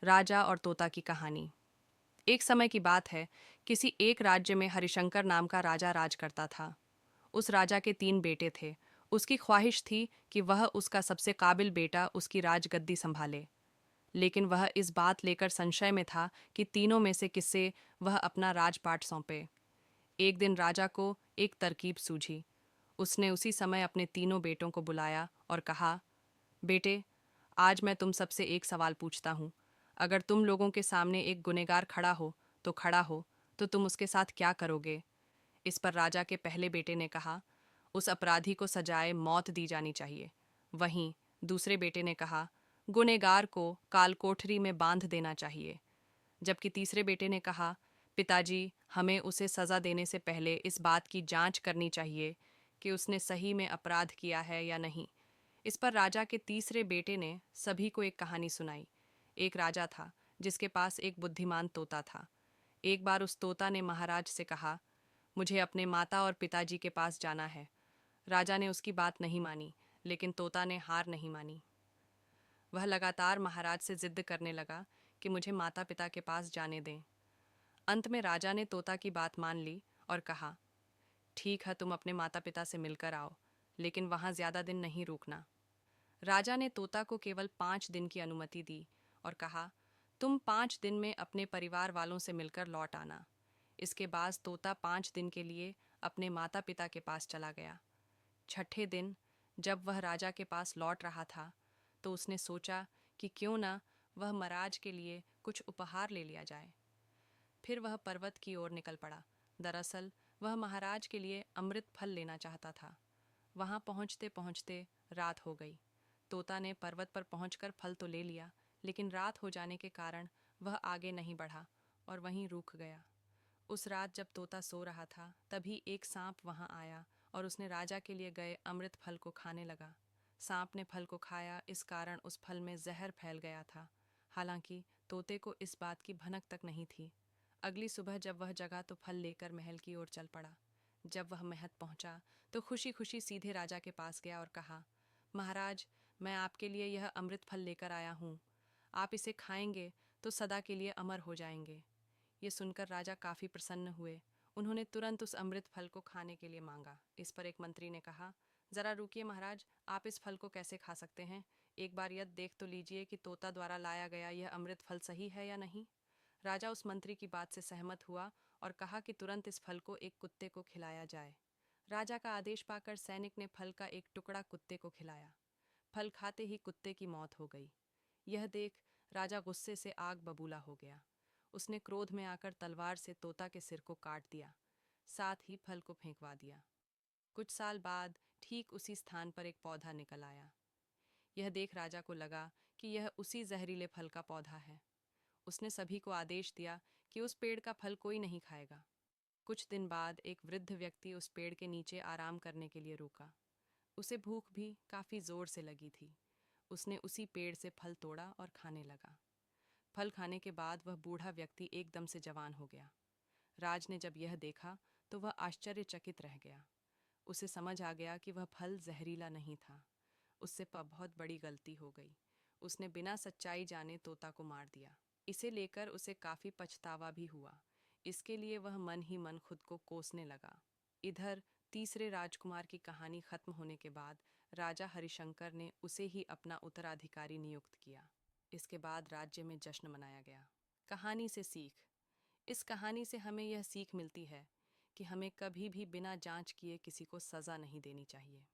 राजा और तोता की कहानी। एक समय की बात है, किसी एक राज्य में हरिशंकर नाम का राजा राज करता था। उस राजा के 3 बेटे थे। उसकी ख्वाहिश थी कि वह उसका सबसे काबिल बेटा उसकी राजगद्दी संभाले, लेकिन वह इस बात लेकर संशय में था कि तीनों में से किसे वह अपना राजपाट सौंपे। एक दिन राजा को एक तरकीब सूझी। उसने उसी समय अपने तीनों बेटों को बुलाया और कहा, बेटे, आज मैं तुम सबसे एक सवाल पूछता हूँ। अगर तुम लोगों के सामने एक गुनहगार खड़ा हो तो तुम उसके साथ क्या करोगे? इस पर राजा के पहले बेटे ने कहा, उस अपराधी को सजाए मौत दी जानी चाहिए। वहीं दूसरे बेटे ने कहा, गुनहगार को कालकोठरी में बांध देना चाहिए। जबकि तीसरे बेटे ने कहा, पिताजी, हमें उसे सज़ा देने से पहले इस बात की जांच करनी चाहिए कि उसने सही में अपराध किया है या नहीं। इस पर राजा के तीसरे बेटे ने सभी को एक कहानी सुनाई। एक राजा था जिसके पास एक बुद्धिमान तोता था। एक बार उस तोता ने महाराज से कहा, मुझे अपने माता और पिताजी के पास जाना है। राजा ने उसकी बात नहीं मानी, लेकिन तोता ने हार नहीं मानी। वह लगातार महाराज से जिद करने लगा कि मुझे माता पिता के पास जाने दें। अंत में राजा ने तोता की बात मान ली और कहा, ठीक है, तुम अपने माता पिता से मिलकर आओ, लेकिन वहाँ ज़्यादा दिन नहीं रुकना। राजा ने तोता को केवल 5 दिन की अनुमति दी और कहा, तुम 5 दिन में अपने परिवार वालों से मिलकर लौट आना। इसके बाद तोता 5 दिन के लिए अपने माता पिता के पास चला गया। छठे दिन जब वह राजा के पास लौट रहा था, तो उसने सोचा कि क्यों ना वह महाराज के लिए कुछ उपहार ले लिया जाए। फिर वह पर्वत की ओर निकल पड़ा। दरअसल वह महाराज के लिए अमृत फल लेना चाहता था। वहां पहुंचते पहुंचते रात हो गई। तोता ने पर्वत पर पहुंचकर फल तो ले लिया, लेकिन रात हो जाने के कारण वह आगे नहीं बढ़ा और वहीं रुक गया। उस रात जब तोता सो रहा था, तभी एक सांप वहां आया और उसने राजा के लिए गए अमृत फल को खाने लगा। सांप ने फल को खाया, इस कारण उस फल में जहर फैल गया था। हालांकि तोते को इस बात की भनक तक नहीं थी। अगली सुबह जब वह जगा तो फल लेकर महल की ओर चल पड़ा। जब वह महल पहुंचा तो खुशी खुशी सीधे राजा के पास गया और कहा, महाराज, मैं आपके लिए यह अमृत फल लेकर आया हूँ। आप इसे खाएंगे तो सदा के लिए अमर हो जाएंगे। ये सुनकर राजा काफी प्रसन्न हुए। उन्होंने तुरंत उस अमृत फल को खाने के लिए मांगा। इस पर एक मंत्री ने कहा, जरा रुकिए महाराज, आप इस फल को कैसे खा सकते हैं? एक बार यह देख तो लीजिए कि तोता द्वारा लाया गया यह अमृत फल सही है या नहीं। राजा उस मंत्री की बात से सहमत हुआ और कहा कि तुरंत इस फल को एक कुत्ते को खिलाया जाए। राजा का आदेश पाकर सैनिक ने फल का एक टुकड़ा कुत्ते को खिलाया। फल खाते ही कुत्ते की मौत हो गई। यह देख राजा गुस्से से आग बबूला हो गया। उसने क्रोध में आकर तलवार से तोता के सिर को काट दिया, साथ ही फल को फेंकवा दिया। कुछ साल बाद ठीक उसी स्थान पर एक पौधा निकल आया। यह देख राजा को लगा कि यह उसी जहरीले फल का पौधा है। उसने सभी को आदेश दिया कि उस पेड़ का फल कोई नहीं खाएगा। कुछ दिन बाद एक वृद्ध व्यक्ति उस पेड़ के नीचे आराम करने के लिए रुका। उसे भूख भी काफी जोर से लगी थी। उसने उसी पेड़ से फल तोड़ा और खाने लगा। फल खाने के बाद वह बूढ़ा व्यक्ति एकदम से जवान हो गया। राज ने जब यह देखा तो वह आश्चर्यचकित रह गया। उसे समझ आ गया कि वह फल जहरीला नहीं था। उससे बहुत बड़ी गलती हो गई। उसने बिना सच्चाई जाने तोता को मार दिया। इसे लेकर उसे काफी पछतावा भी हुआ। इसके लिए वह मन ही मन खुद को कोसने लगा। इधर तीसरे राजकुमार की कहानी खत्म होने के बाद राजा हरिशंकर ने उसे ही अपना उत्तराधिकारी नियुक्त किया। इसके बाद राज्य में जश्न मनाया गया। कहानी से सीख। इस कहानी से हमें यह सीख मिलती है कि हमें कभी भी बिना जांच किए किसी को सज़ा नहीं देनी चाहिए।